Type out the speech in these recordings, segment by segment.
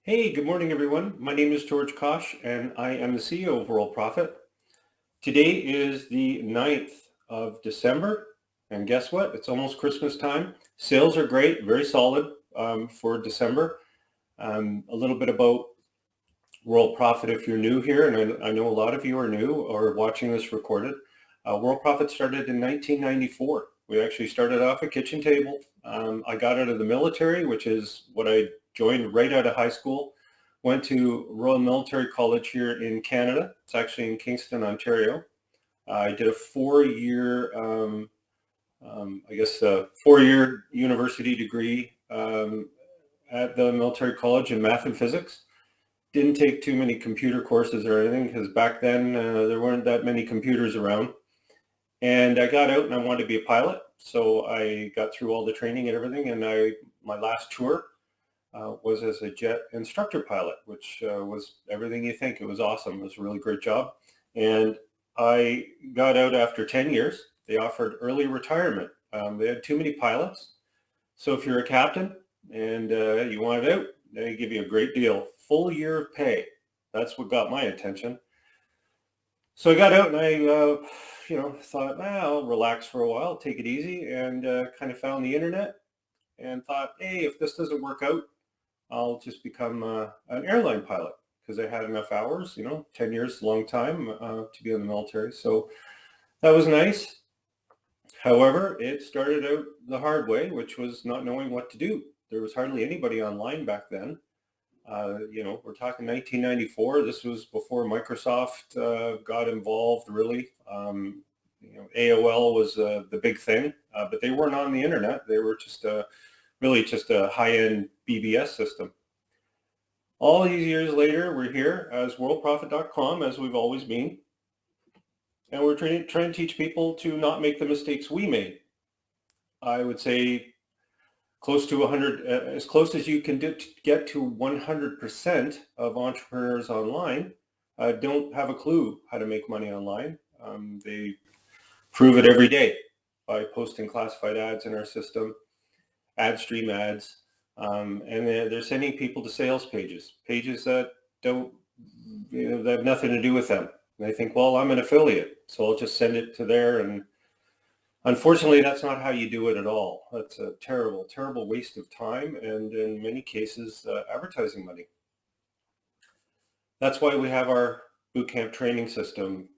Hey, good morning, everyone. My name is George Kosch, and I am the CEO of World Profit. Today is the 9th of December, and guess what? It's almost Christmas time. Sales are great, very solid for December. A little bit about World Profit if you're new here, and I know a lot of you are new or watching this recorded. World Profit started in 1994. We actually started off a kitchen table. I got out of the military, which is what I joined right out of high school. Went to Royal Military College here in Canada. It's actually in Kingston, Ontario. I did a four-year, four-year university degree at the military college in math and physics. Didn't take too many computer courses or anything because back then there weren't that many computers around. And I got out and I wanted to be a pilot. So I got through all the training and everything. And my last tour was as a jet instructor pilot, which was everything you think. It was awesome. It was a really great job. And I got out after 10 years. They offered early retirement. They had too many pilots. So if you're a captain and you wanted out, they give you a great deal. Full year of pay. That's what got my attention. So I got out and I thought, I'll relax for a while, take it easy, and kind of found the internet and thought, hey, if this doesn't work out, I'll just become an airline pilot because I had enough hours, 10 years is a long time to be in the military. So that was nice. However, it started out the hard way, which was not knowing what to do. There was hardly anybody online back then. We're talking 1994. This was before Microsoft got involved, really. AOL was the big thing, but they weren't on the internet. They were just really just a high-end BBS system. All these years later, we're here as worldprofit.com, as we've always been. And we're trying to teach people to not make the mistakes we made. I would say close to 100, as close as you can get to 100% of entrepreneurs online don't have a clue how to make money online. They prove it every day by posting classified ads in our system, ad stream ads, and they're sending people to sales pages that don't, that have nothing to do with them. And they think, well, I'm an affiliate, so I'll just send it to there. And unfortunately, that's not how you do it at all. That's a terrible, terrible waste of time and in many cases, advertising money. That's why we have our bootcamp training system.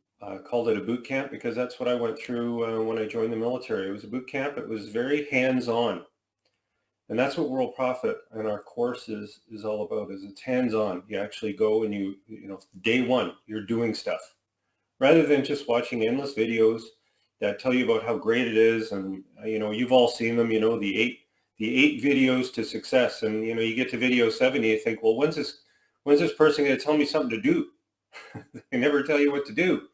Called it a bootcamp because that's what I went through when I joined the military. It was a bootcamp. It was very hands-on. And that's what World Profit and our course is all about, is it's hands-on. You actually go and day one, you're doing stuff. Rather than just watching endless videos that tell you about how great it is. And, you've all seen them, the eight videos to success. And, you get to video 70, you think, well, when's this person going to tell me something to do? They never tell you what to do.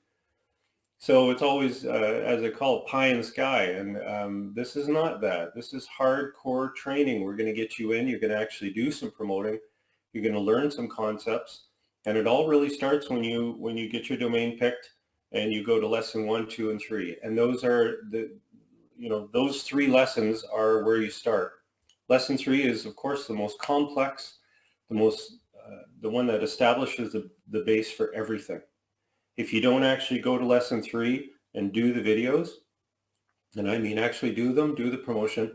So it's always, as I call it, pie in the sky. And this is not that. This is hardcore training. We're going to get you in. You're going to actually do some promoting. You're going to learn some concepts. And it all really starts when you get your domain picked and you go to lesson 1, 2, and 3. And those are those 3 lessons are where you start. Lesson 3 is, of course, the most complex, the one that establishes the base for everything. If you don't actually go to lesson 3 and do the videos, and I mean actually do them, do the promotion,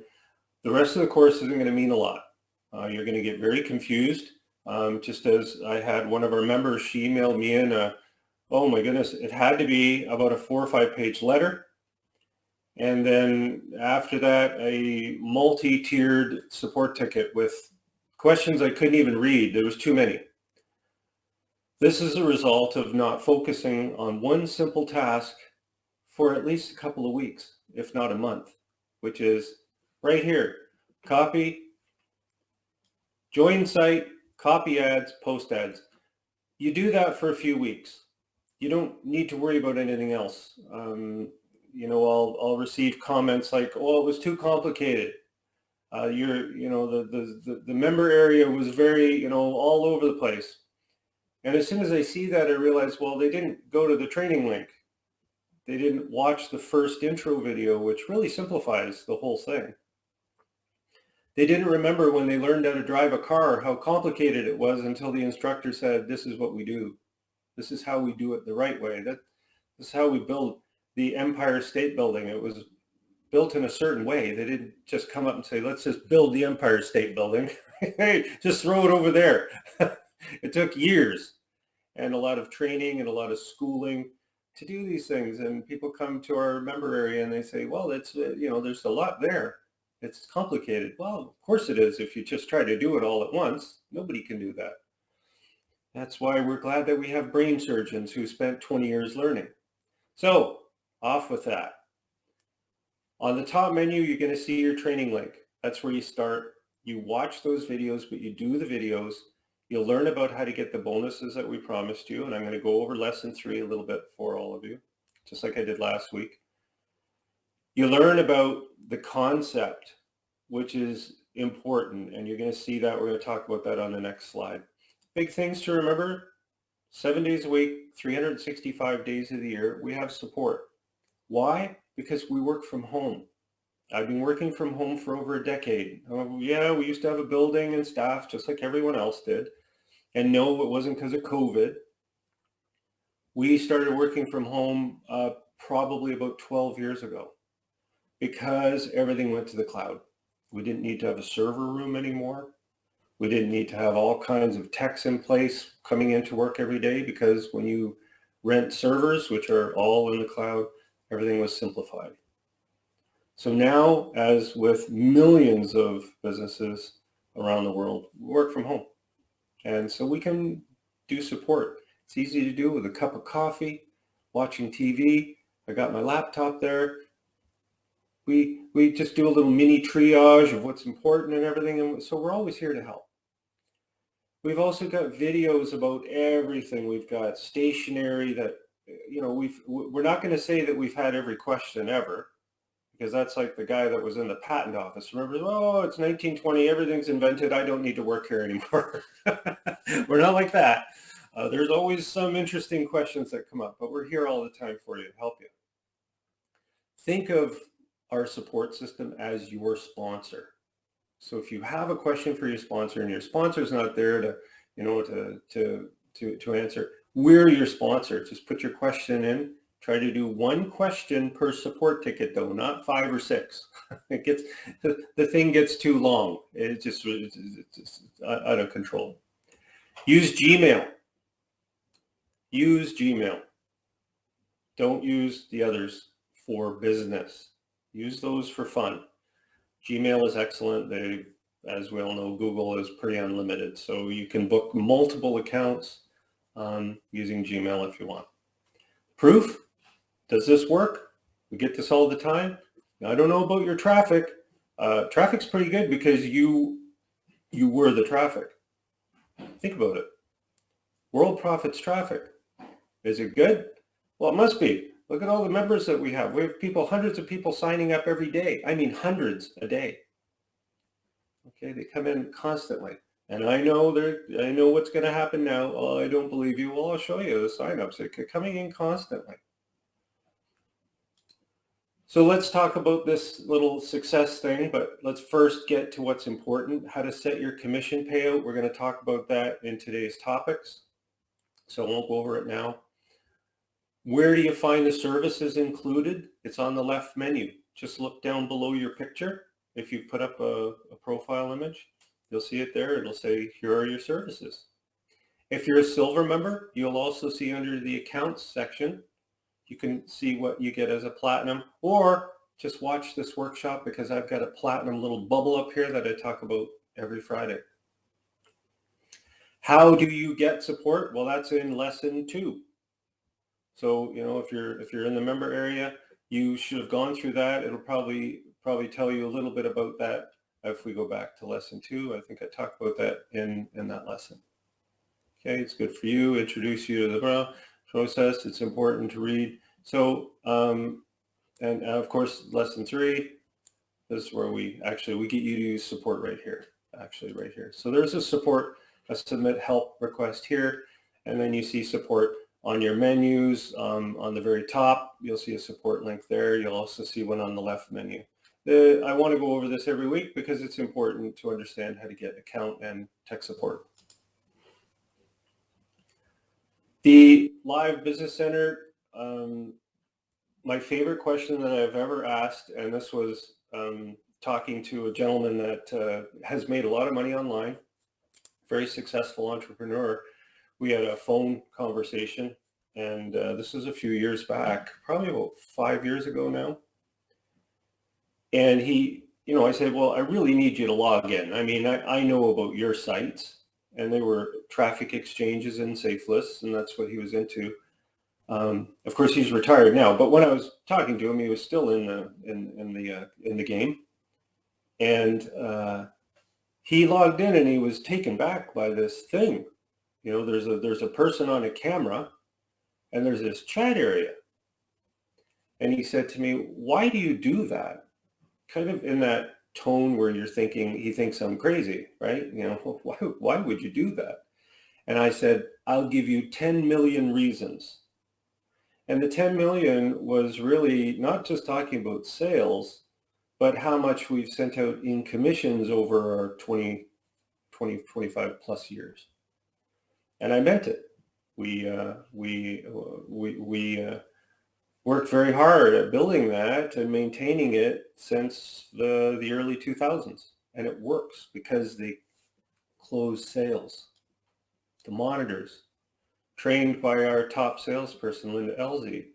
the rest of the course isn't going to mean a lot. You're going to get very confused. Just as I had one of our members, she emailed me in, oh my goodness, it had to be about a 4 or 5 page letter. And then after that, a multi-tiered support ticket with questions I couldn't even read. There was too many. This is a result of not focusing on one simple task for at least a couple of weeks, if not a month, which is right here. Copy, join site, copy ads, post ads. You do that for a few weeks. You don't need to worry about anything else. I'll receive comments like, oh, it was too complicated. The member area was very, all over the place. And as soon as I see that, I realize, well, they didn't go to the training link. They didn't watch the first intro video, which really simplifies the whole thing. They didn't remember when they learned how to drive a car, how complicated it was until the instructor said, this is what we do. This is how we do it the right way. This is how we build the Empire State Building. It was built in a certain way. They didn't just come up and say, let's just build the Empire State Building. Hey, just throw it over there. It took years and a lot of training and a lot of schooling to do these things. And people come to our member area and they say, well, it's, there's a lot there. It's complicated. Well, of course it is. If you just try to do it all at once, nobody can do that. That's why we're glad that we have brain surgeons who spent 20 years learning. So off with that. On the top menu, you're going to see your training link. That's where you start. You watch those videos, but you do the videos. You'll learn about how to get the bonuses that we promised you. And I'm going to go over lesson 3 a little bit for all of you, just like I did last week. You learn about the concept, which is important. And you're going to see that. We're going to talk about that on the next slide. Big things to remember: 7 days a week, 365 days of the year, we have support. Why? Because we work from home. I've been working from home for over a decade. Yeah, we used to have a building and staff just like everyone else did. And no, it wasn't because of COVID. We started working from home probably about 12 years ago because everything went to the cloud. We didn't need to have a server room anymore. We didn't need to have all kinds of techs in place coming into work every day, because when you rent servers, which are all in the cloud, everything was simplified. So now, as with millions of businesses around the world, we work from home. And so we can do support. It's easy to do with a cup of coffee, watching TV. I got my laptop there. We just do a little mini triage of what's important and everything. And so we're always here to help. We've also got videos about everything. We've got stationery that, we're not going to say that we've had every question ever, because that's like the guy that was in the patent office. Remember, oh, it's 1920, everything's invented, I don't need to work here anymore. We're not like that. There's always some interesting questions that come up, but we're here all the time for you to help you. Think of our support system as your sponsor. So if you have a question for your sponsor and your sponsor's not there to answer, we're your sponsor. Just put your question in. Try to do one question per support ticket, though, not 5 or 6. It gets the thing gets too long. It's just out of control. Use Gmail. Use Gmail. Don't use the others for business. Use those for fun. Gmail is excellent. As we all know, Google is pretty unlimited. So you can book multiple accounts using Gmail if you want. Proof? Does this work? We get this all the time. Now, I don't know about your traffic. Traffic's pretty good because you were the traffic. Think about it. World profits traffic. Is it good? Well, it must be. Look at all the members that we have. We have people, hundreds of people signing up every day. I mean, hundreds a day. Okay, they come in constantly. And I know what's going to happen now. Oh, I don't believe you. Well, I'll show you the signups. They're coming in constantly. So let's talk about this little success thing, but let's first get to what's important, how to set your commission payout. We're going to talk about that in today's topics. So I won't go over it now. Where do you find the services included? It's on the left menu. Just look down below your picture. If you put up a profile image, you'll see it there. It'll say, here are your services. If you're a silver member, you'll also see under the accounts section, you can see what you get as a platinum, or just watch this workshop because I've got a platinum little bubble up here that I talk about every Friday. How do you get support? Well, that's in lesson 2. So, if you're in the member area, you should have gone through that. It'll probably tell you a little bit about that if we go back to lesson 2. I think I talked about that in that lesson. Okay, it's good for you, introduce you to the process. It's important to read. So, and of course, lesson 3, this is where we get you to use support right here, right here. So there's a submit help request here, and then you see support on your menus. On the very top, you'll see a support link there. You'll also see one on the left menu. I want to go over this every week because it's important to understand how to get account and tech support. The live business center, my favorite question that I've ever asked, and this was talking to a gentleman that has made a lot of money online, very successful entrepreneur. We had a phone conversation, and this was a few years back, probably about 5 years ago now. And he, I said, well, I really need you to log in. I mean, I know about your sites, and they were traffic exchanges and safe lists, and that's what he was into. Of course, he's retired now, but when I was talking to him, he was still in the game, and he logged in, and he was taken back by this thing. There's a person on a camera, and there's this chat area, and he said to me, "Why do you do that?" Kind of in that tone where you're thinking he thinks I'm crazy, right? Why would you do that? And I said, "I'll give you 10 million reasons." And the 10 million was really not just talking about sales, but how much we've sent out in commissions over our 20, 25 plus years. And I meant it. We worked very hard at building that and maintaining it since the early 2000s. And it works because they close sales. The monitors, trained by our top salesperson, Linda Elzy,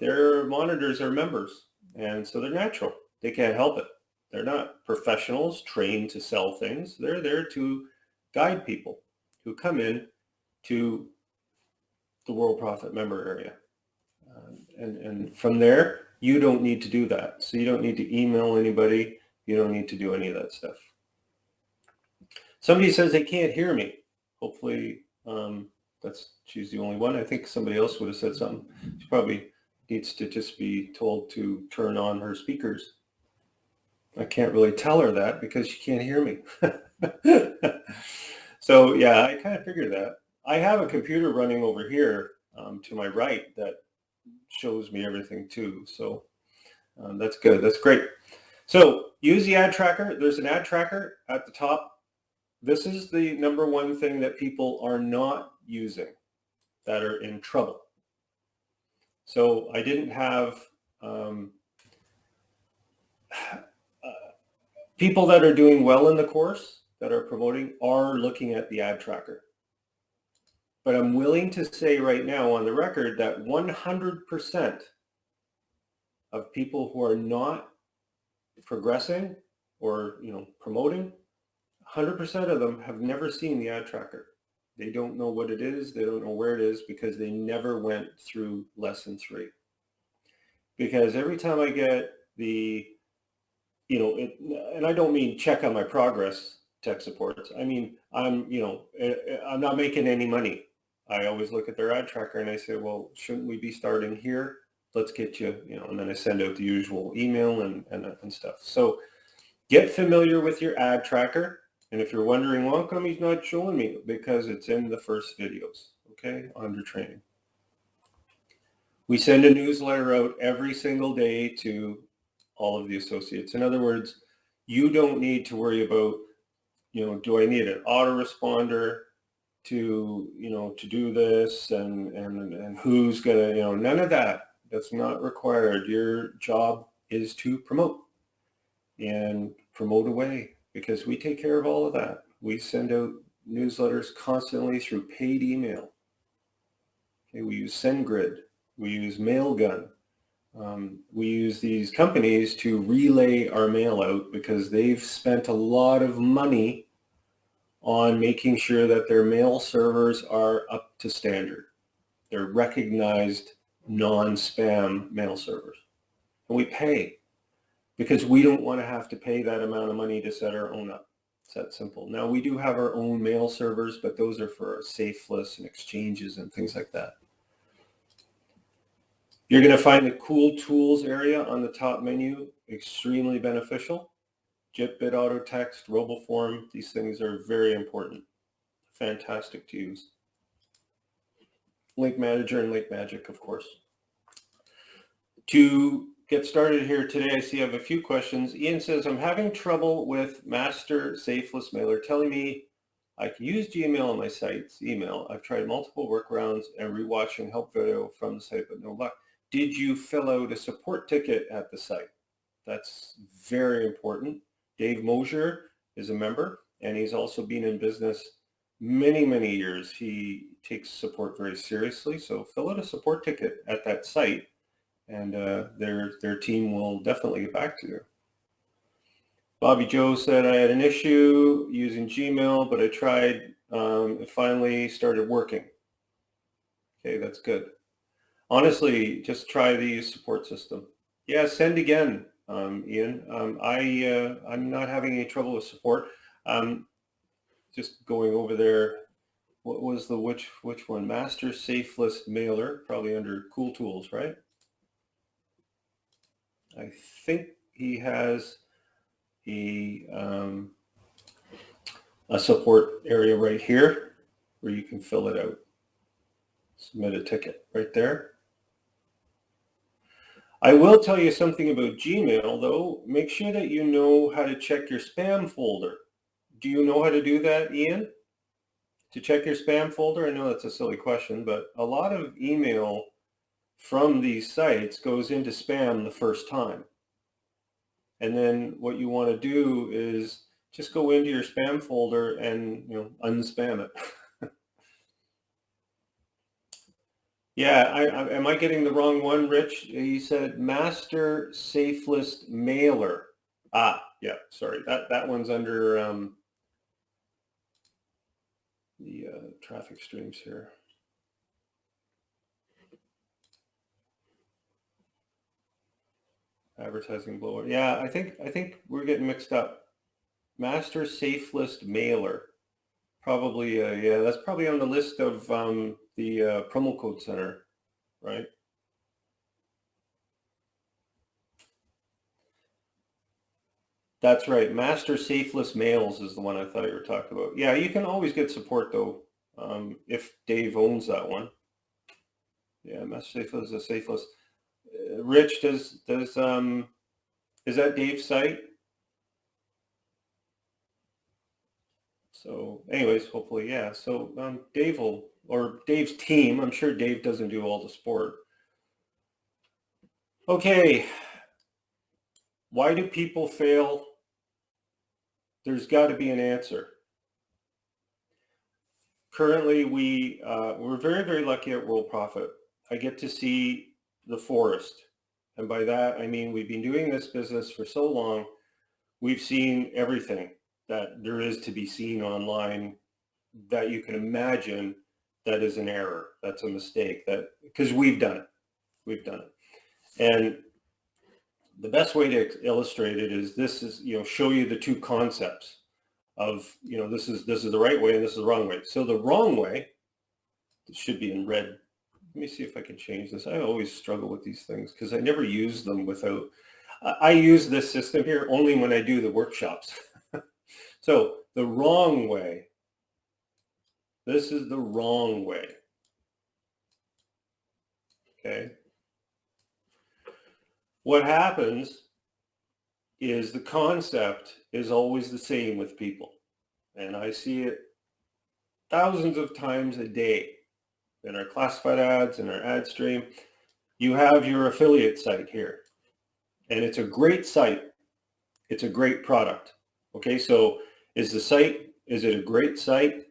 their monitors are members. And so they're natural. They can't help it. They're not professionals trained to sell things. They're there to guide people who come in to the World Profit member area. And from there, you don't need to do that. So you don't need to email anybody. You don't need to do any of that stuff. Somebody says they can't hear me. Hopefully, she's the only one. I think somebody else would have said something. She probably needs to just be told to turn on her speakers. I can't really tell her that because she can't hear me. So yeah, I kind of figured that. I have a computer running over here to my right that shows me everything too. So that's good. That's great. So use the ad tracker. There's an ad tracker at the top. This is the number one thing that people are not using that are in trouble. So I didn't have people that are doing well in the course that are promoting are looking at the ad tracker. But I'm willing to say right now on the record that 100% of people who are not progressing or promoting, 100% of them have never seen the ad tracker. They don't know what it is. They don't know where it is because they never went through lesson 3. Because every time I get the, and I don't mean check on my progress tech supports. I mean, I'm not making any money. I always look at their ad tracker and I say, well, shouldn't we be starting here? Let's get you, and then I send out the usual email and stuff. So get familiar with your ad tracker. And if you're wondering, well, how come he's not showing me? Because it's in the first videos, okay, under training. We send a newsletter out every single day to all of the associates. In other words, you don't need to worry about, do I need an autoresponder to do this and who's gonna, none of that. That's not required. Your job is to promote and promote away because we take care of all of that. We send out newsletters constantly through paid email. Okay, we use SendGrid. We use Mailgun. We use these companies to relay our mail out because they've spent a lot of money on making sure that their mail servers are up to standard. They're recognized non-spam mail servers. And we pay because we don't want to have to pay that amount of money to set our own up. It's that simple. Now we do have our own mail servers, but those are for safe lists and exchanges and things like that. You're going to find the cool tools area on the top menu extremely beneficial. JIT, auto text, RoboForm, these things are very important. Fantastic to use. Link Manager and Link Magic, of course. To get started here today. I see I have a few questions. Ian says, I'm having trouble with master safeless mailer telling me I can use Gmail on my site's email. I've tried multiple workarounds and rewatching help video from the site, but no luck. Did you fill out a support ticket at the site? That's very important. Dave Mosier is a member, and he's also been in business many, many years. He takes support very seriously. So fill out a support ticket at that site, and their team will definitely get back to you. Bobby Joe said, I had an issue using Gmail, but I tried. It finally started working. Okay, that's good. Honestly, just try the support system. Yeah, send again, Ian. I'm not having any trouble with support. Just going over there. What was the which one? Master Safeless Mailer, probably under Cool Tools, right? I think he has a support area right here where you can fill it out. Submit a ticket right there. I will tell you something about Gmail, though. Make sure that you know how to check your spam folder. Do you know how to do that, Ian? To check your spam folder? I know that's a silly question, but a lot of email from these sites goes into spam the first time. And then what you want to do is just go into your spam folder and unspam it. Yeah, am I getting the wrong one, Rich? He said Master Safeless Mailer. Ah, yeah, sorry. That one's under the traffic streams here. Advertising blower. Yeah, I think we're getting mixed up. Master Safeless Mailer. Probably, yeah, that's probably on the list of the promo code center, right? That's right. Master Safeless Mails is the one I thought you were talking about. Yeah, you can always get support though, if Dave owns that one. Yeah, Master Safeless is a Safeless. Rich, is that Dave's site? So anyways, hopefully, yeah. So Dave will, or Dave's team, I'm sure Dave doesn't do all the support. Okay. Why do people fail? There's got to be an answer. Currently, we're very, very lucky at World Profit. I get to see the forest. And by that, I mean, we've been doing this business for so long. We've seen everything that there is to be seen online that you can imagine that is an error. That's a mistake, because we've done it. We've done it. And the best way to illustrate it is show you the two concepts of, this is the right way and this is the wrong way. So the wrong way, it should be in red. Let me see if I can change this. I always struggle with these things because I never use them without, I use this system here only when I do the workshops. So the wrong way, this is the wrong way. Okay. What happens is the concept is always the same with people. And I see it thousands of times a day in our classified ads, in our ad stream. You have your affiliate site here, and it's a great site. It's a great product. Okay, so is it a great site?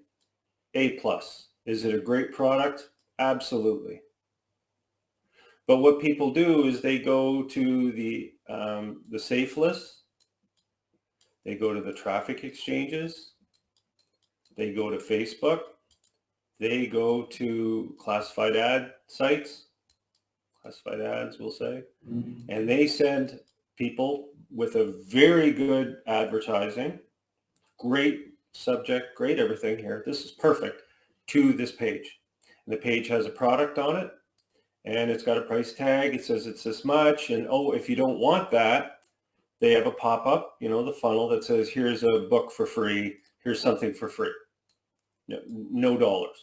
A+. Is it a great product? Absolutely. But what people do is they go to the safe list, they go to the traffic exchanges, they go to Facebook, they go to classified ad sites, classified ads, we'll say, and they send people with a very good advertising, great subject, great everything here. This is perfect, to this page. And the page has a product on it, and it's got a price tag. It says it's this much. And if you don't want that, they have a pop-up, the funnel that says, here's a book for free. Here's something for free. No dollars.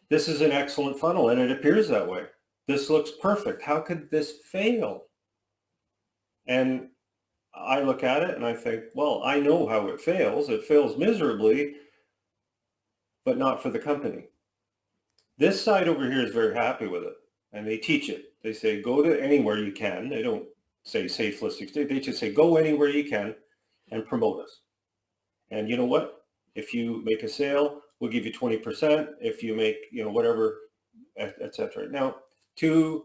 This is an excellent funnel, and it appears that way. This looks perfect. How could this fail? And I look at it and I think, well, I know how it fails. It fails miserably, but not for the company. This side over here is very happy with it, and they teach it. They say, go to anywhere you can. They don't say safe listings. They just say, go anywhere you can and promote us. And you know what? If you make a sale, we'll give you 20%. If you make, whatever, etc. Now, to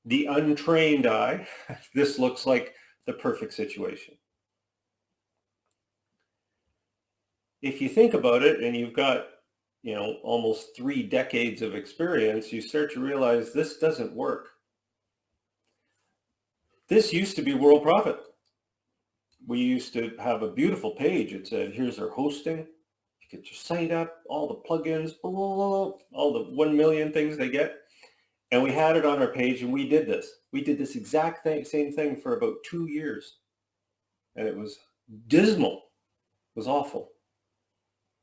the untrained eye, this looks like the perfect situation. If you think about it and you've got, almost 3 decades of experience, you start to realize this doesn't work. This used to be World Profit. We used to have a beautiful page. It said, here's our hosting. You get your site up, all the plugins, blah, blah, blah, all the 1 million things they get. And we had it on our page, and we did this. We did this exact same thing for about 2 years. And it was dismal. It was awful.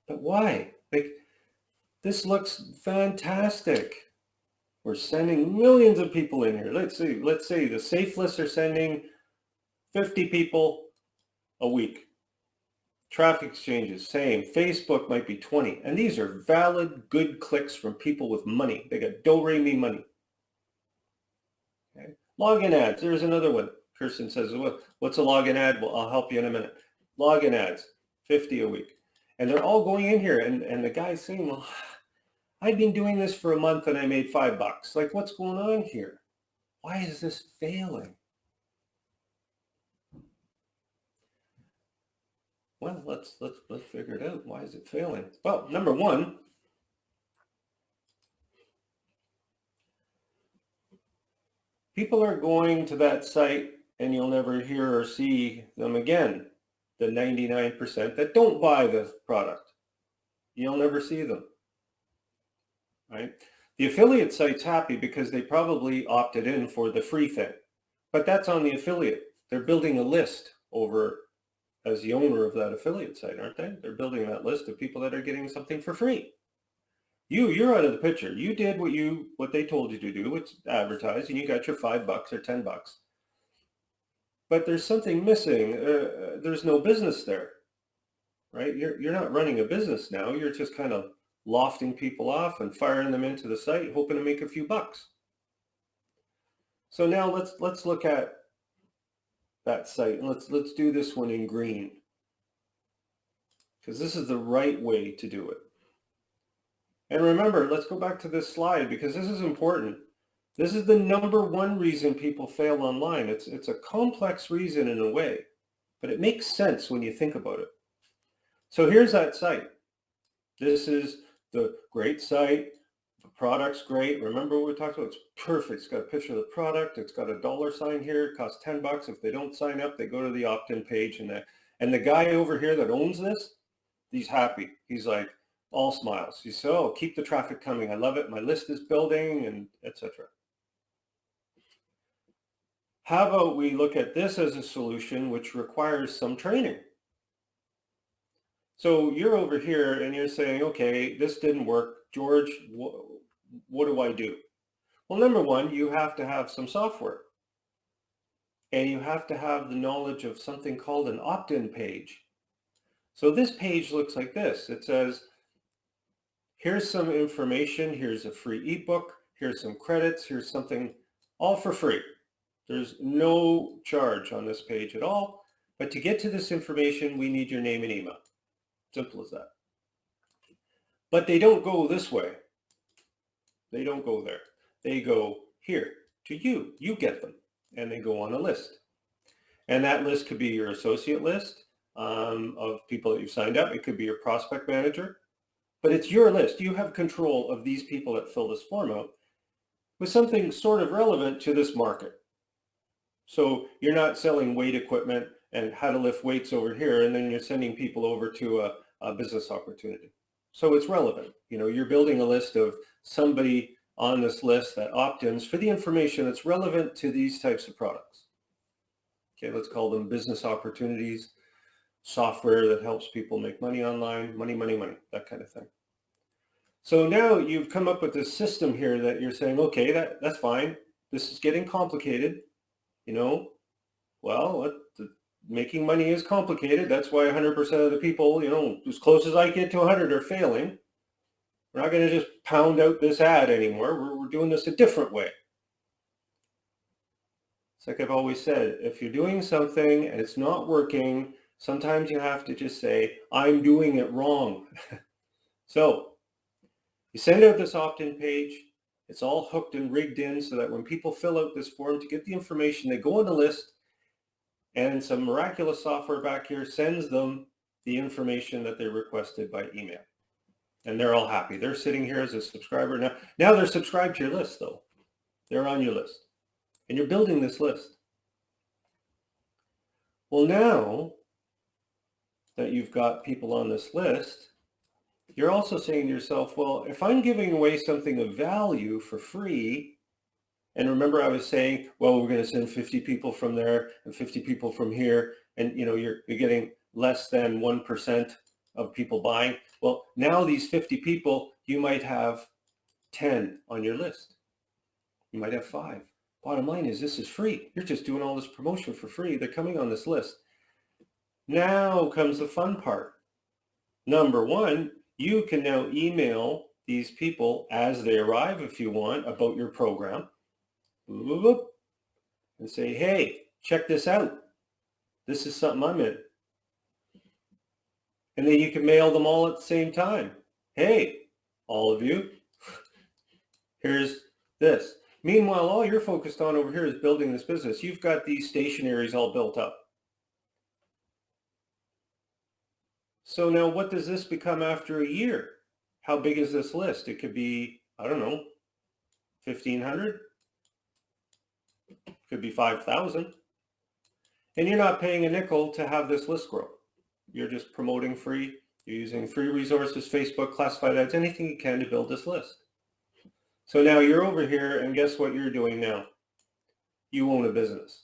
But why? This looks fantastic. We're sending millions of people in here. Let's say the safe lists are sending 50 people a week. Traffic exchanges, same. Facebook might be 20. And these are valid, good clicks from people with money. They got do-re-mi money. Okay. Login ads, there's another one. Kirsten says, what's a login ad? Well, I'll help you in a minute. Login ads, 50 a week. And they're all going in here. And the guy's saying, well, I've been doing this for a month and I made $5. Like, what's going on here? Why is this failing? Well, let's figure it out. Why is it failing? Well, number one, people are going to that site and you'll never hear or see them again. The 99% that don't buy the product, you'll never see them. Right? The affiliate site's happy because they probably opted in for the free thing, but that's on the affiliate. They're building a list over as the owner of that affiliate site, aren't they? They're building that list of people that are getting something for free. You're out of the picture. You did what they told you to do, which advertise, and you got your $5 or $10. But there's something missing. There's no business there, right? You're not running a business now. You're just kind of lofting people off and firing them into the site, hoping to make a few bucks. So now let's look at that site, and let's do this one in green, because this is the right way to do it. And remember, let's go back to this slide because this is important. This is the number one reason people fail online. It's a complex reason in a way, but it makes sense when you think about it. So here's that site. This is the great site. The product's great. Remember what we talked about? It's perfect. It's got a picture of the product. It's got a $sign here. It costs $10. If they don't sign up, they go to the opt-in page. And the guy over here that owns this, he's happy. He's like all smiles. He said, oh, keep the traffic coming. I love it. My list is building, and etc. How about we look at this as a solution which requires some training? So you're over here and you're saying, okay, this didn't work. George, what do I do? Well, number one, you have to have some software. And you have to have the knowledge of something called an opt-in page. So this page looks like this. It says, here's some information. Here's a free ebook. Here's some credits. Here's something all for free. There's no charge on this page at all. But to get to this information, we need your name and email. Simple as that. But they don't go this way. They don't go there. They go here to you. You get them. And they go on a list. And that list could be your associate list of people that you've signed up. It could be your prospect manager. But it's your list. You have control of these people that fill this form out with something sort of relevant to this market. So you're not selling weight equipment and how to lift weights over here, and then you're sending people over to a business opportunity. So it's relevant. You're building a list of somebody on this list that opt-ins for the information that's relevant to these types of products. Okay, let's call them business opportunities, software that helps people make money online, money, that kind of thing. So now you've come up with this system here that you're saying, okay, that's fine. This is getting complicated. Well, making money is complicated. That's why 100% of the people, as close as I get to 100 are failing. We're not going to just pound out this ad anymore. We're doing this a different way. It's like I've always said, if you're doing something and it's not working, sometimes you have to just say, I'm doing it wrong. So you send out this opt-in page. It's all hooked and rigged in so that when people fill out this form to get the information, they go on the list, and some miraculous software back here sends them the information that they requested by email. And they're all happy. They're sitting here as a subscriber. Now they're subscribed to your list, though. They're on your list. And you're building this list. Well, now that you've got people on this list, you're also saying to yourself, well, if I'm giving away something of value for free, and remember I was saying, well, we're going to send 50 people from there and 50 people from here, and you're getting less than 1% of people buying. Well, now these 50 people, you might have 10 on your list. You might have 5. Bottom line is, this is free. You're just doing all this promotion for free. They're coming on this list. Now comes the fun part. Number 1, you can now email these people as they arrive, if you want, about your program. And say, hey, check this out. This is something I'm in. And then you can mail them all at the same time. Hey, all of you, here's this. Meanwhile, all you're focused on over here is building this business. You've got these stationaries all built up. So now what does this become after a year? How big is this list? It could be, I don't know, 1,500. It could be 5,000. And you're not paying a nickel to have this list grow. You're just promoting free. You're using free resources, Facebook, classified ads, anything you can to build this list. So now you're over here, and guess what you're doing now? You own a business.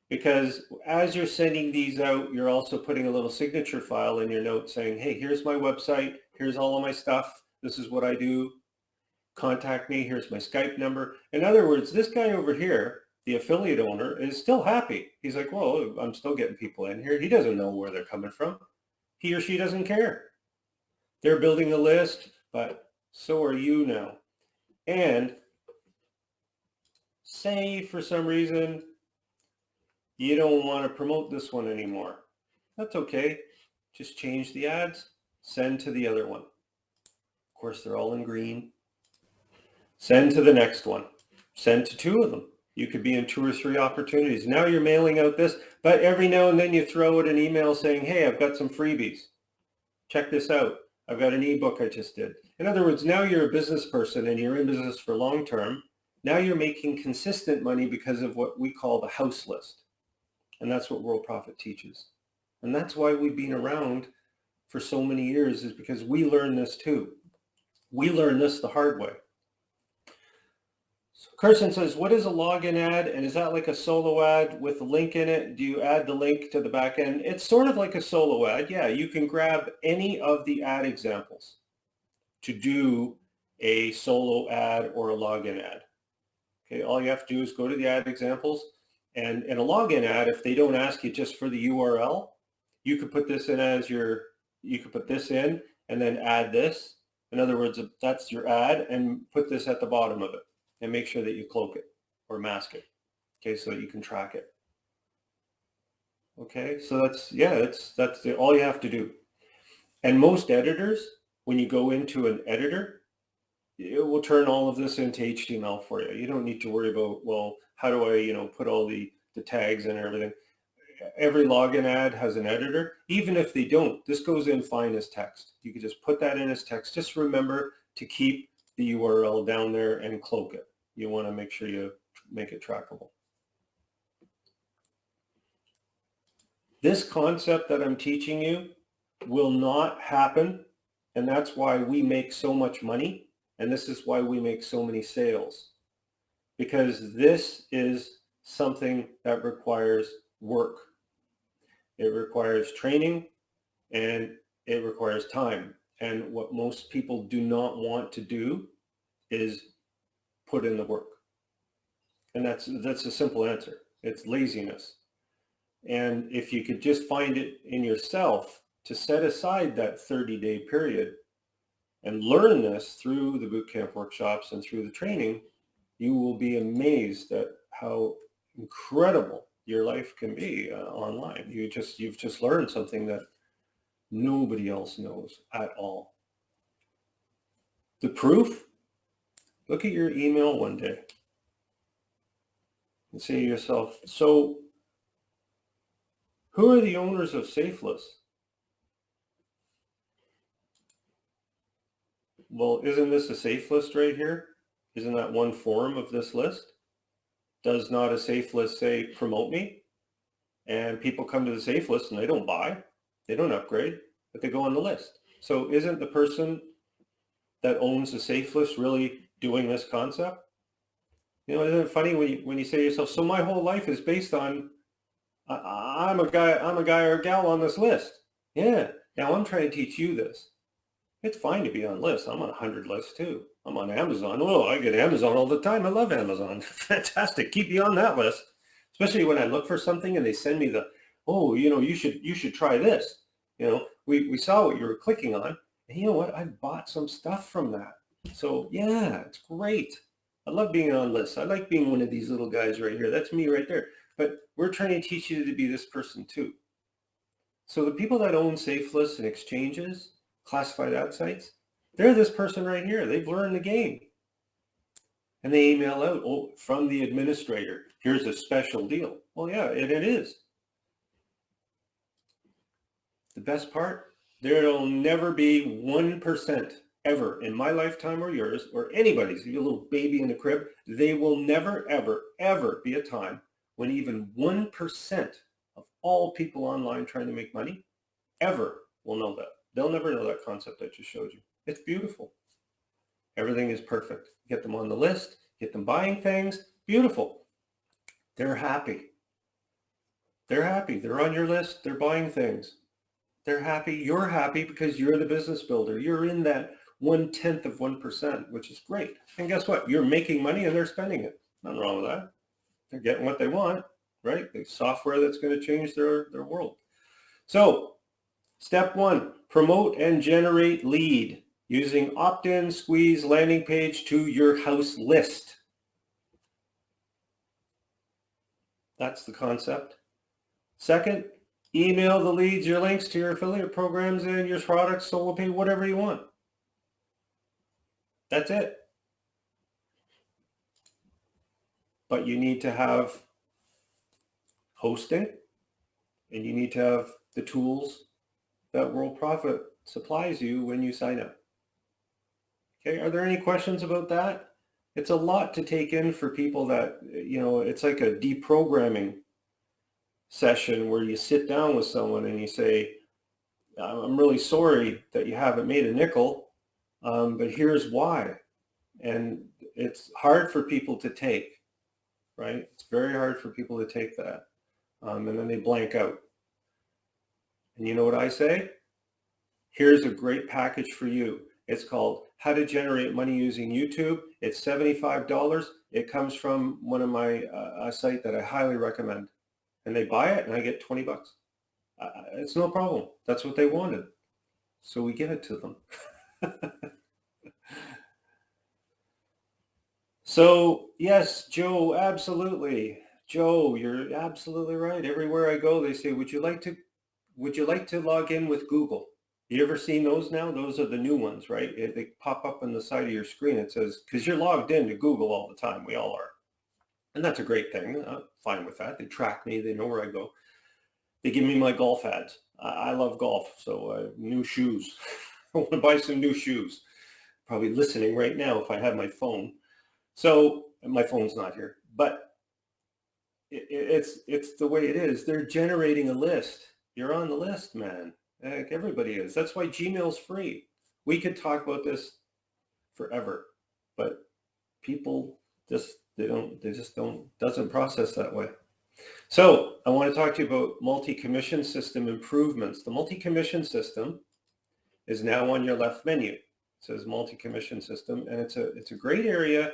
Because as you're sending these out, you're also putting a little signature file in your note saying, hey, here's my website. Here's all of my stuff. This is what I do. Contact me. Here's my Skype number. In other words, this guy over here, the affiliate owner, is still happy. He's like, well, I'm still getting people in here. He doesn't know where they're coming from. He or she doesn't care. They're building a list, but so are you now. And say for some reason you don't want to promote this one anymore. That's okay. Just change the ads, send to the other one. Of course, they're all in green. Send to the next one. Send to 2 of them. You could be in 2 or 3 opportunities. Now you're mailing out this, but every now and then you throw out an email saying, hey, I've got some freebies. Check this out. I've got an ebook I just did. In other words, now you're a business person and you're in business for long term. Now you're making consistent money because of what we call the house list. And that's what World Profit teaches. And that's why we've been around for so many years, is because we learn this too. We learn this the hard way. So Carson says, what is a login ad? And is that like a solo ad with a link in it? Do you add the link to the back end? It's sort of like a solo ad. Yeah, you can grab any of the ad examples to do a solo ad or a login ad. Okay, all you have to do is go to the ad examples, and in a login ad, if they don't ask you just for the URL, you could put this in as you could put this in and then add this. In other words, that's your ad, and put this at the bottom of it and make sure that you cloak it or mask it, okay, so that you can track it. Okay, so that's all you have to do. And most editors, when you go into an editor, it will turn all of this into HTML for you. You don't need to worry about, well, how do I, put all the tags and everything. Every login ad has an editor. Even if they don't, this goes in fine as text. You can just put that in as text. Just remember to keep the URL down there and cloak it. You want to make sure you make it trackable. This concept that I'm teaching you will not happen, and that's why we make so much money, and this is why we make so many sales, because this is something that requires work. It requires training, and it requires time. And what most people do not want to do is put in the work. And that's a simple answer. It's laziness. And if you could just find it in yourself to set aside that 30-day period and learn this through the bootcamp workshops and through the training, you will be amazed at how incredible your life can be online. You've just learned something that nobody else knows at all. The proof, look at your email one day and say to yourself, so who are the owners of Safeless? Well, isn't this a safe list right here? Isn't that one form of this list? Does not a safe list say promote me? And people come to the safe list and they don't buy, they don't upgrade, but they go on the list. So isn't the person that owns the safe list really doing this concept? You know, isn't it funny when you say to yourself, so my whole life is based on I'm a guy or a gal on this list. Yeah. Now I'm trying to teach you this. It's fine to be on lists. I'm on 100 lists too. I'm on Amazon. Oh, I get Amazon all the time. I love Amazon. Fantastic. Keep me on that list. Especially when I look for something and they send me the, oh, you know, you should try this. You know, we saw what you were clicking on. And you know what? I bought some stuff from that. So yeah, it's great. I love being on lists. I like being one of these little guys right here. That's me right there. But we're trying to teach you to be this person too. So the people that own safe lists and exchanges, classified ad sites, they're this person right here. They've learned the game. And they email out, oh, from the administrator, here's a special deal. Well, yeah, and it is. The best part, there'll never be 1% ever in my lifetime or yours or anybody's, you little baby in the crib, they will never, ever, ever be a time when even 1% of all people online trying to make money ever will know that. They'll never know that concept I just showed you. It's beautiful. Everything is perfect. Get them on the list, get them buying things, beautiful. They're happy. They're happy. They're on your list. They're buying things. They're happy. You're happy because you're the business builder. You're in that 1/10 of 1%, which is great. And guess what? You're making money and they're spending it. Nothing wrong with that. They're getting what they want, right? The software that's going to change their world. So step 1, promote and generate lead using opt-in, squeeze, landing page to your house list. That's the concept. Second, email the leads your links to your affiliate programs and your products, solo pay, whatever you want. That's it. But you need to have hosting and you need to have the tools that World Profit supplies you when you sign up. Okay, are there any questions about that? It's a lot to take in for people that, you know, it's like a deprogramming session where you sit down with someone and you say, I'm really sorry that you haven't made a nickel, but here's why. And it's hard for people to take, right? It's very hard for people to take that. And then they blank out. And you know what I say? Here's a great package for you. It's called How to Generate Money Using YouTube. It's $75. It comes from one of my a site that I highly recommend. And they buy it and I get 20 bucks. It's no problem. That's what they wanted. So we give it to them. So yes, Joe, absolutely. Joe, you're absolutely right. Everywhere I go, they say, would you like to log in with Google? You ever seen those now? Those are the new ones, right? They pop up on the side of your screen. It says, because you're logged into Google all the time. We all are. And that's a great thing. I'm fine with that. They track me. They know where I go. They give me my golf ads. I love golf. So new shoes. I want to buy some new shoes. Probably listening right now if I had my phone. So my phone's not here. But it's the way it is. They're generating a list. You're on the list, man. Heck, everybody is. That's why Gmail's free. We could talk about this forever, but people doesn't process that way. So I want to talk to you about multi-commission system improvements. The multi-commission system is now on your left menu. It says multi-commission system, and it's a great area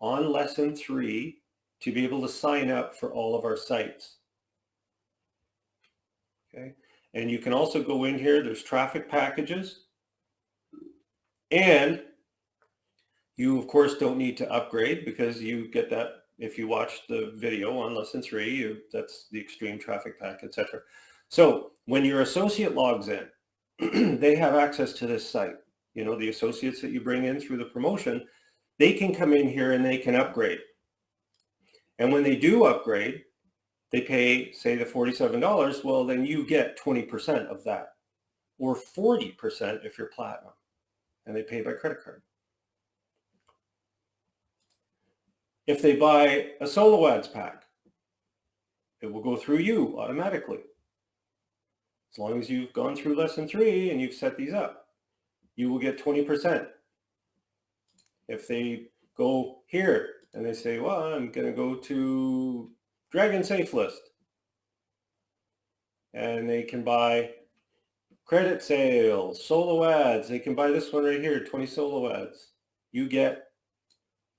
on lesson 3 to be able to sign up for all of our sites. Okay, and you can also go in here, there's traffic packages, and you of course don't need to upgrade because you get that if you watch the video on lesson 3, that's the extreme traffic pack, etc. So when your associate logs in, they have access to this site. You know, the associates that you bring in through the promotion, they can come in here and they can upgrade. And when they do upgrade, they pay, say, the $47, well, then you get 20% of that, or 40% if you're platinum, and they pay by credit card. If they buy a solo ads pack, it will go through you automatically. As long as you've gone through lesson 3 and you've set these up, you will get 20%. If they go here and they say, well, I'm going to go to Dragon Safe List, and they can buy credit sales, solo ads, they can buy this one right here, 20 solo ads. You get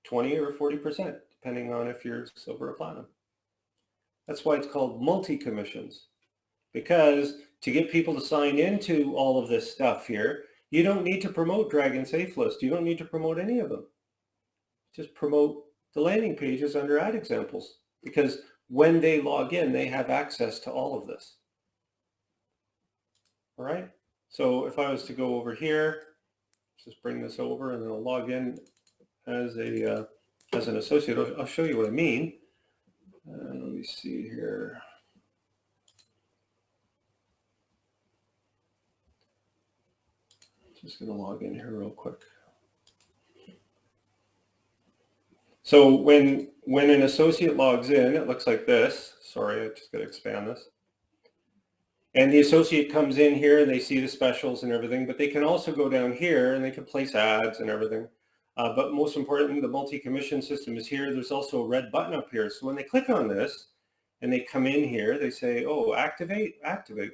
20 or 40%, depending on if you're silver or platinum. That's why it's called multi-commissions, because to get people to sign into all of this stuff here, you don't need to promote Dragon Safe List. You don't need to promote any of them. Just promote the landing pages under ad examples, because when they log in, they have access to all of this. All right. So if I was to go over here, just bring this over and then I'll log in as an associate. I'll show you what I mean. Let me see here. Just going to log in here real quick. So when an associate logs in, it looks like this. Sorry, I just got to expand this. And the associate comes in here and they see the specials and everything, but they can also go down here and they can place ads and everything. But most importantly, the multi-commission system is here. There's also a red button up here. So when they click on this and they come in here, they say, oh, activate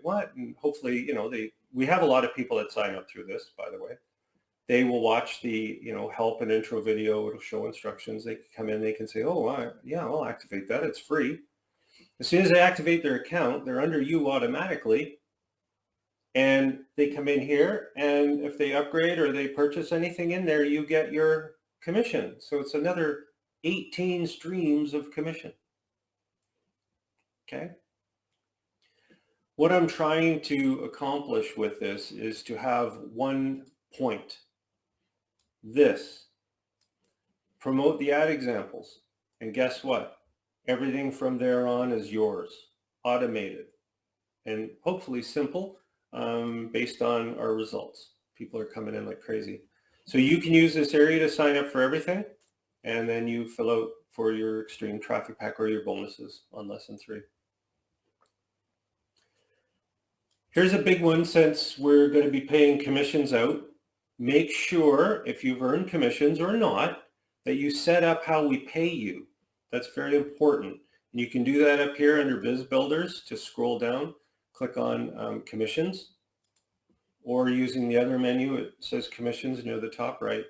what? And hopefully, you know, we have a lot of people that sign up through this, by the way. They will watch the, you know, help and intro video. It'll show instructions. They can come in, they can say, oh, yeah, I'll activate that. It's free. As soon as they activate their account, they're under you automatically. And they come in here, and if they upgrade or they purchase anything in there, you get your commission. So it's another 18 streams of commission. Okay. What I'm trying to accomplish with this is to have one point. This. Promote the ad examples. And guess what? Everything from there on is yours, automated, and hopefully simple based on our results. People are coming in like crazy. So you can use this area to sign up for everything, and then you fill out for your extreme traffic pack or your bonuses on lesson 3. Here's a big one, since we're going to be paying commissions out. Make sure, if you've earned commissions or not, that you set up how we pay you. That's very important. And you can do that up here under Biz Builders. To scroll down, click on commissions, or using the other menu, it says commissions near the top right.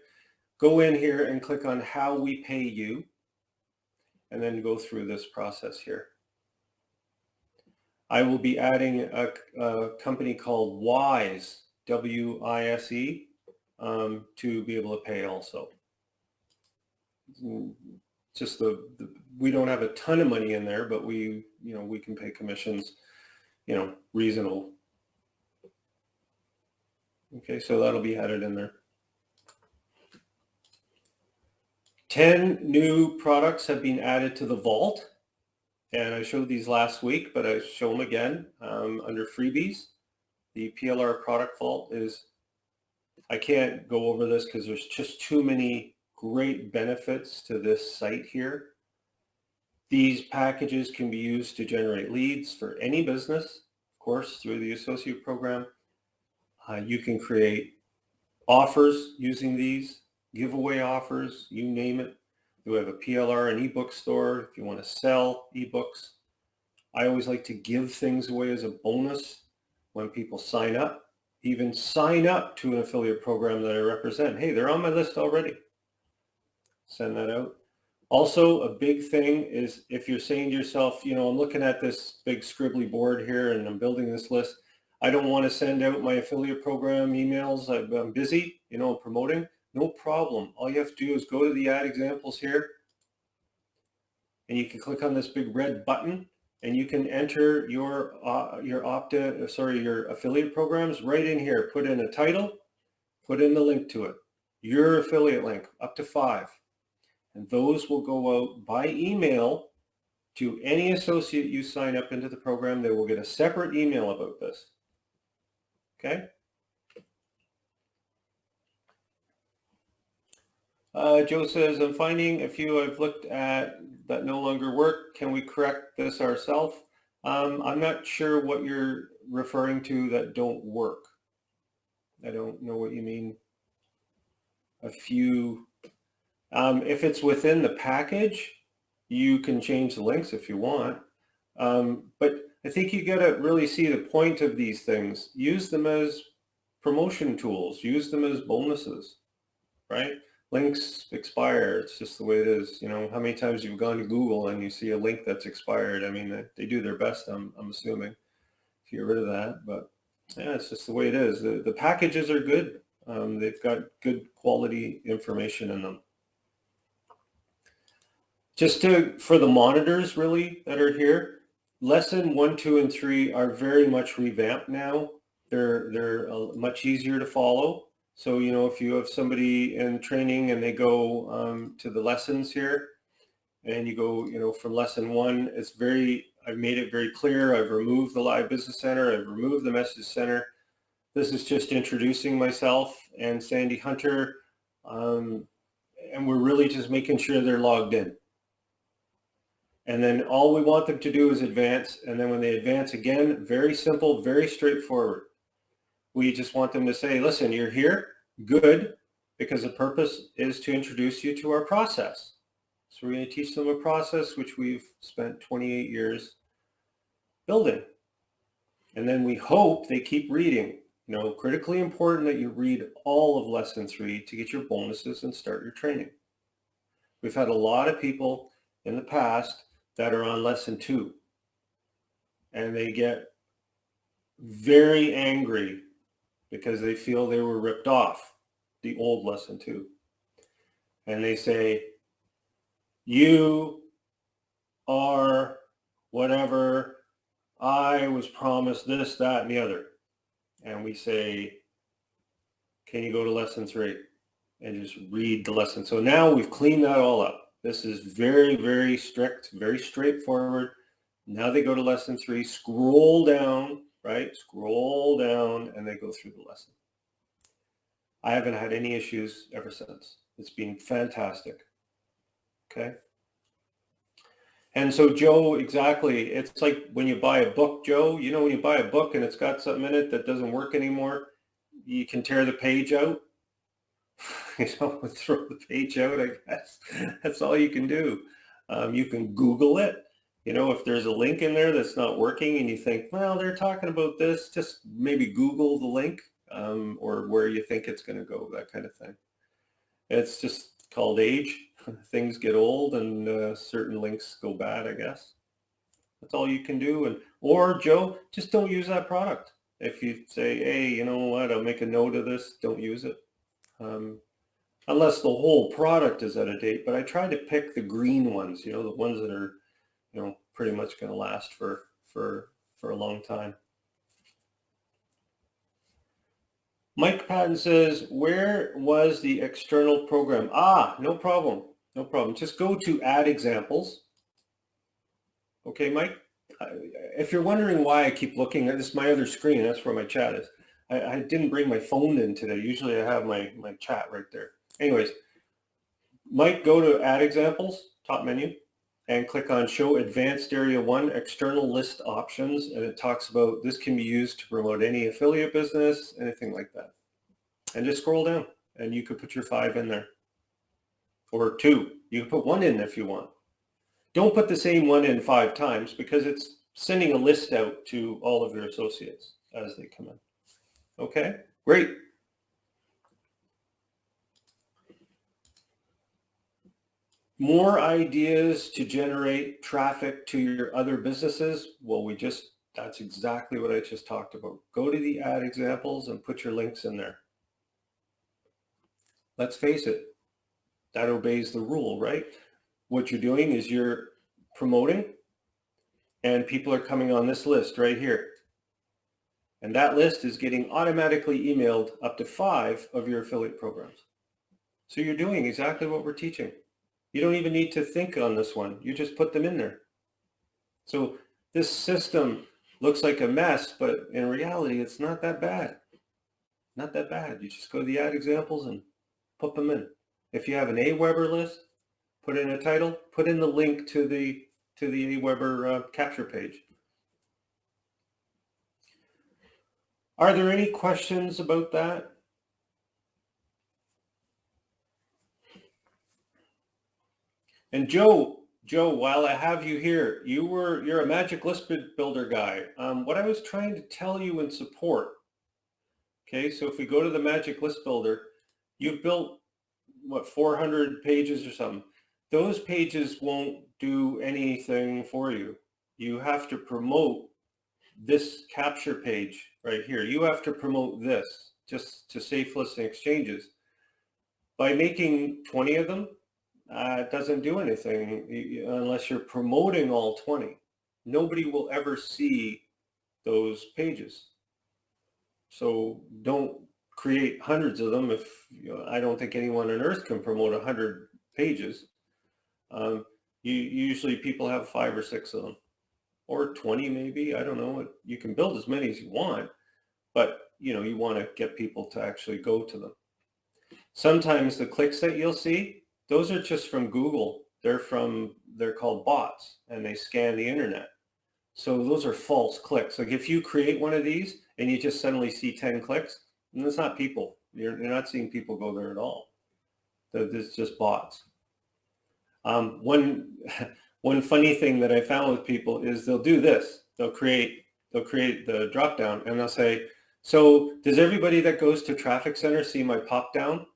Go in here and click on how we pay you, and then go through this process here. I will be adding a company called Wise, W-I-S-E, to be able to pay also. Just we don't have a ton of money in there, but we can pay commissions, reasonable. Okay, so that'll be added in there. 10 new products have been added to the vault, and I showed these last week, but I show them again under freebies. The PLR product vault is, I can't go over this because there's just too many great benefits to this site here. These packages can be used to generate leads for any business, of course, through the associate program. You can create offers using these, giveaway offers, you name it. You have a PLR and ebook store if you want to sell ebooks. I always like to give things away as a bonus when people sign up, even sign up to an affiliate program that I represent. Hey, they're on my list already. Send that out. Also, a big thing is if you're saying to yourself, you know, I'm looking at this big scribbly board here and I'm building this list. I don't want to send out my affiliate program emails. I'm busy, you know, promoting. No problem. All you have to do is go to the add examples here and you can click on this big red button and you can enter your affiliate programs right in here. Put in a title, put in the link to it, your affiliate link, up to 5. And those will go out by email to any associate you sign up into the program. They will get a separate email about this. Okay? Joe says, I'm finding a few I've looked at that no longer work. Can we correct this ourselves? I'm not sure what you're referring to that don't work. I don't know what you mean. A few. If it's within the package, you can change the links if you want. But I think you got to really see the point of these things. Use them as promotion tools. Use them as bonuses, right? Links expire. It's just the way it is. You know, how many times you've gone to Google and you see a link that's expired? I mean, they do their best, I'm assuming, to get rid of that. But yeah, it's just the way it is. The packages are good. They've got good quality information in them. Just for the monitors really that are here, lesson 1, 2, and 3 are very much revamped now. They're much easier to follow. So, you know, if you have somebody in training and they go to the lessons here and you go, you know, from lesson 1, I've made it very clear. I've removed the Live Business Center. I've removed the Message Center. This is just introducing myself and Sandy Hunter. And we're really just making sure they're logged in. And then all we want them to do is advance. And then when they advance again, very simple, very straightforward. We just want them to say, listen, you're here, good, because the purpose is to introduce you to our process. So we're going to teach them a process which we've spent 28 years building. And then we hope they keep reading. You know, critically important that you read all of lesson 3 to get your bonuses and start your training. We've had a lot of people in the past that are on lesson 2 and they get very angry because they feel they were ripped off the old lesson 2. And they say, you are whatever, I was promised this, that, and the other. And we say, can you go to lesson 3 and just read the lesson? So now we've cleaned that all up. This is very, very strict, very straightforward. Now they go to lesson 3, scroll down, right? Scroll down and they go through the lesson. I haven't had any issues ever since. It's been fantastic. Okay. And so Joe, exactly. It's like when you buy a book, Joe, you know, when you buy a book and it's got something in it that doesn't work anymore, you can tear the page out. You know, throw the page out, I guess. That's all you can do. You can Google it. You know, if there's a link in there that's not working and you think, well, they're talking about this, just maybe Google the link or where you think it's going to go, that kind of thing. It's just called age. Things get old and certain links go bad, I guess. That's all you can do. Or Joe, just don't use that product. If you say, hey, you know what, I'll make a note of this, don't use it. Unless the whole product is out of date, but I try to pick the green ones, you know, the ones that are, you know, pretty much going to last for a long time. Mike Patton says, where was the external program? No problem. No problem. Just go to add examples. Okay, Mike, if you're wondering why I keep looking at this, my other screen, that's where my chat is. I didn't bring my phone in today. Usually I have my chat right there. Anyways, Mike, go to add examples, top menu, and click on show advanced area 1 external list options. And it talks about this can be used to promote any affiliate business, anything like that. And just scroll down and you could put your 5 in there or 2. You can put 1 in if you want. Don't put the same 1 in 5 times because it's sending a list out to all of your associates as they come in. Okay, great. More ideas to generate traffic to your other businesses. Well, that's exactly what I just talked about. Go to the ad examples and put your links in there. Let's face it, that obeys the rule, right? What you're doing is you're promoting, and people are coming on this list right here. And that list is getting automatically emailed up to 5 of your affiliate programs. So you're doing exactly what we're teaching. You don't even need to think on this one. You just put them in there. So this system looks like a mess, but in reality, it's not that bad. Not that bad. You just go to the ad examples and put them in. If you have an Aweber list, put in a title, put in the link to the Aweber capture page. Are there any questions about that? And Joe, while I have you here, you're a magic list builder guy. What I was trying to tell you in support. Okay, so if we go to the magic list builder, you've built what, 400 pages or something. Those pages won't do anything for you. You have to promote this capture page right here. You have to promote this just to safe listing exchanges. By making 20 of them, it doesn't do anything unless you're promoting all 20. Nobody will ever see those pages. So don't create hundreds of them. If I don't think anyone on earth can promote 100 pages. Usually people have 5 or 6 of them, or 20 maybe. I don't know. You can build as many as you want, but you want to get people to actually go to them. Sometimes the clicks that you'll see, those are just from Google. They're called bots, and they scan the internet. So those are false clicks. Like if you create one of these and you just suddenly see 10 clicks, and it's not people. You're not seeing people go there at all. It's just bots. One funny thing that I found with people is they'll do this. They'll create the drop down, and they'll say, so does everybody that goes to Traffic Center see my pop down?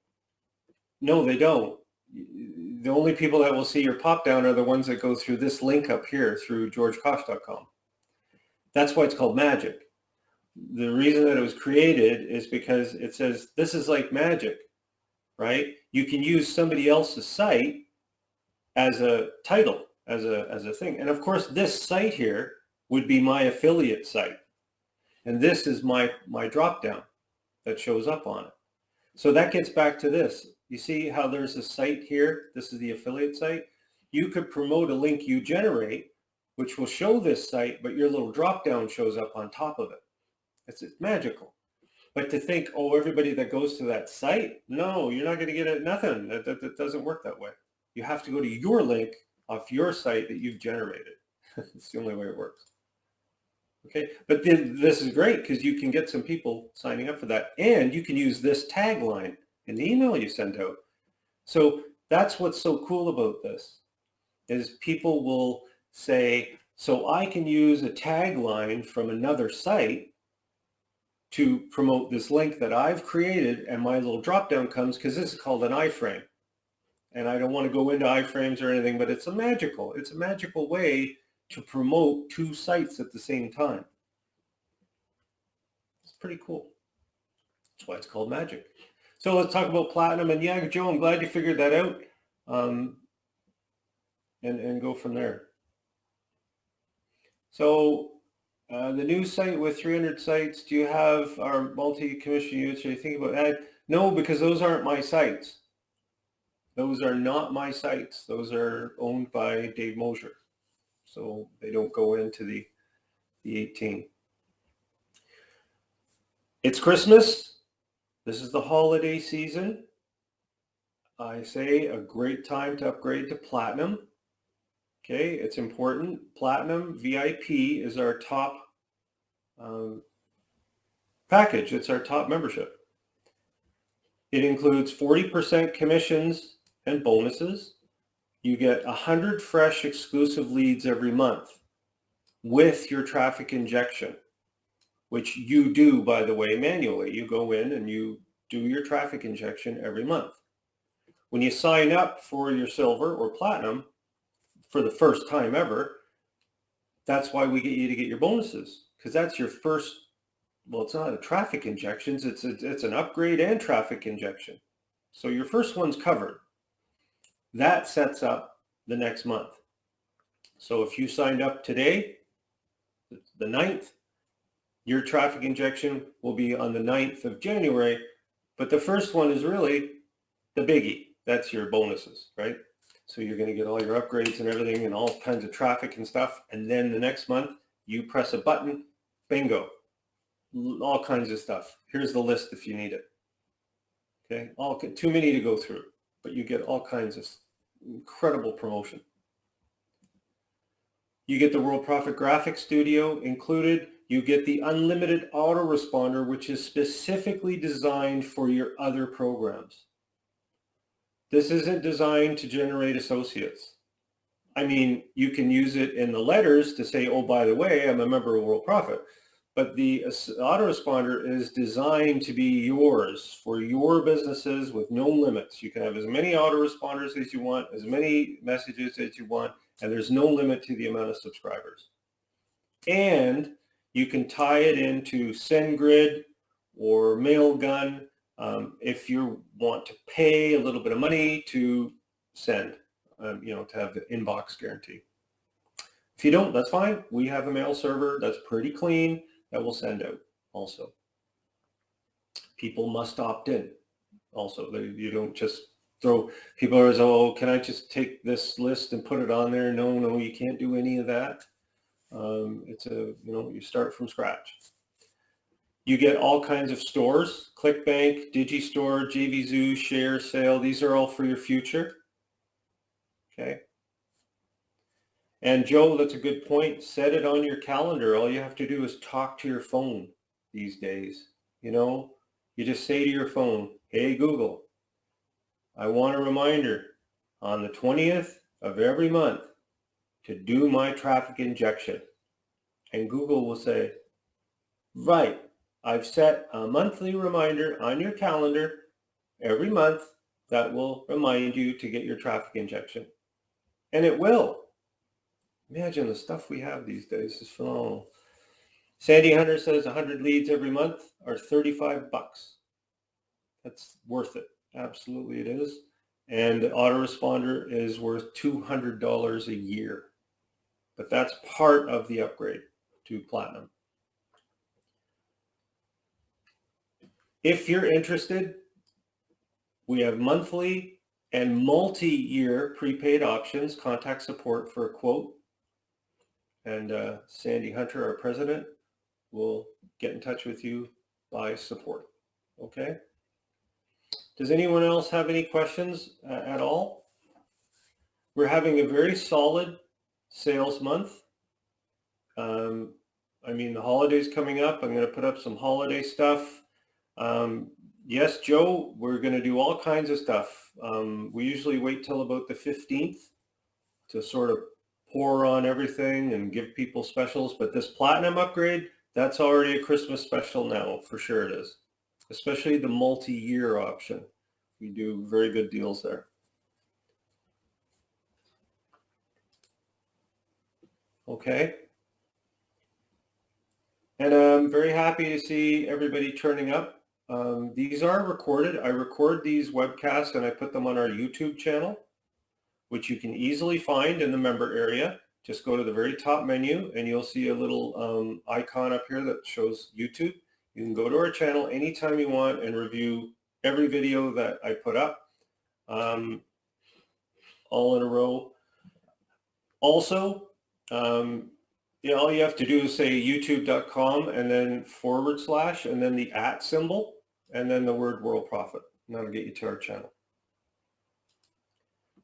No, they don't. The only people that will see your pop down are the ones that go through this link up here through georgekosch.com. That's why it's called magic. The reason that it was created is because it says this is like magic, right? You can use somebody else's site as a title, as a thing. And of course, this site here would be my affiliate site. And this is my drop down that shows up on it. So that gets back to this. You see how there's a site here? This is the affiliate site. You could promote a link you generate, which will show this site, but your little drop down shows up on top of it. It's magical. But to think, oh, everybody that goes to that site, no, you're not going to get it, nothing. That doesn't work that way. You have to go to your link off your site that you've generated. It's the only way it works. Okay, but this is great because you can get some people signing up for that, and you can use this tagline in the email you send out. So that's what's so cool about this, is people will say, so I can use a tagline from another site to promote this link that I've created, and my little drop down comes because this is called an iframe. And I don't want to go into iframes or anything, but it's a magical way to promote 2 sites at the same time. It's pretty cool. That's why it's called magic. So let's talk about platinum. And yeah, Joe, I'm glad you figured that out. And go from there. So the new site with 300 sites, do you have our multi-commission units? Are you thinking about that? No, because those aren't my sites. Those are not my sites. Those are owned by Dave Mosier. So they don't go into the 18. It's Christmas. This is the holiday season. I say a great time to upgrade to Platinum. Okay, it's important. Platinum VIP is our top package. It's our top membership. It includes 40% commissions and bonuses. You get 100 fresh exclusive leads every month with your traffic injection, which you do, by the way, manually. You go in and you do your traffic injection every month. When you sign up for your silver or platinum for the first time ever, that's why we get you to get your bonuses, because that's your first, well, it's not a traffic injections, it's an upgrade and traffic injection. So your first one's covered. That sets up the next month. So if you signed up today, the 9th, your traffic injection will be on the 9th of January, but the first one is really the biggie. That's your bonuses, right? So you're going to get all your upgrades and everything and all kinds of traffic and stuff. And then the next month, you press a button, bingo, all kinds of stuff. Here's the list if you need it. Okay, too many to go through, but you get all kinds of incredible promotion. You get the World Profit Graphic Studio included. You get the unlimited autoresponder, which is specifically designed for your other programs. This isn't designed to generate associates. I mean, you can use it in the letters to say, oh, by the way, I'm a member of World Profit. But the autoresponder is designed to be yours for your businesses with no limits. You can have as many autoresponders as you want, as many messages as you want, and there's no limit to the amount of subscribers. And you can tie it into SendGrid or Mailgun if you want to pay a little bit of money to send, to have the inbox guarantee. If you don't, that's fine. We have a mail server that's pretty clean that will send out also. People must opt in also. You don't just throw, people are, oh, can I just take this list and put it on there? No, you can't do any of that. It's you start from scratch. You get all kinds of stores, ClickBank, Digistore, JVZoo, Share, Sale. These are all for your future. Okay. And Joe, that's a good point. Set it on your calendar. All you have to do is talk to your phone these days. You just say to your phone, hey, Google, I want a reminder on the 20th of every month to do my traffic injection. And Google will say, right, I've set a monthly reminder on your calendar every month that will remind you to get your traffic injection. And it will. Imagine the stuff we have these days is phenomenal. Sandy Hunter says 100 leads every month are $35. That's worth it. Absolutely it is. And autoresponder is worth $200 a year. But that's part of the upgrade to Platinum. If you're interested, we have monthly and multi-year prepaid options. Contact support for a quote. And Sandy Hunter, our president, will get in touch with you by support. Okay? Does anyone else have any questions at all? We're having a very solid sales month. The holidays coming up. I'm going to put up some holiday stuff. Yes, Joe, we're going to do all kinds of stuff. We usually wait till about the 15th to sort of pour on everything and give people specials. But this Platinum upgrade, that's already a Christmas special now, for sure it is. Especially the multi-year option. We do very good deals there. Okay. And I'm very happy to see everybody turning up. These are recorded. I record these webcasts and I put them on our YouTube channel, which you can easily find in the member area. Just go to the very top menu and you'll see a little icon up here that shows YouTube. You can go to our channel anytime you want and review every video that I put up, all in a row. Also, all you have to do is say youtube.com and then / and then the @ symbol and then the word World Profit. And that'll get you to our channel.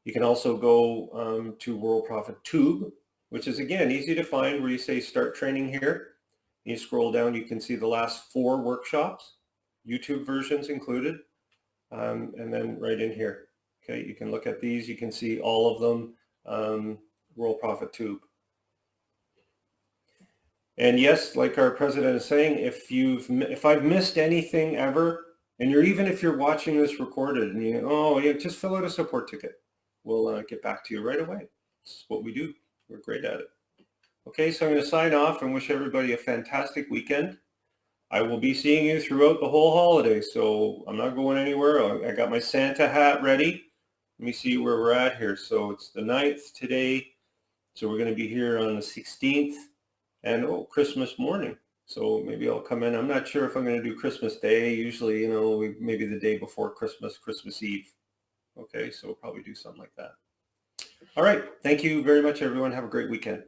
You can also go to World Profit Tube, which is, again, easy to find, where you say start training here. You scroll down, you can see the last 4 workshops, YouTube versions included, and then right in here. Okay, you can look at these, you can see all of them, World Profit Tube. And yes, like our president is saying, if I've missed anything ever, And even if you're watching this recorded and you just fill out a support ticket. We'll get back to you right away. It's what we do. We're great at it. Okay, so I'm going to sign off and wish everybody a fantastic weekend. I will be seeing you throughout the whole holiday, so I'm not going anywhere. I got my Santa hat ready. Let me see where we're at here. So it's the 9th today. So we're going to be here on the 16th and Christmas morning. So maybe I'll come in. I'm not sure if I'm going to do Christmas Day. Usually, maybe the day before Christmas, Christmas Eve. Okay, so we'll probably do something like that. All right. Thank you very much, everyone. Have a great weekend.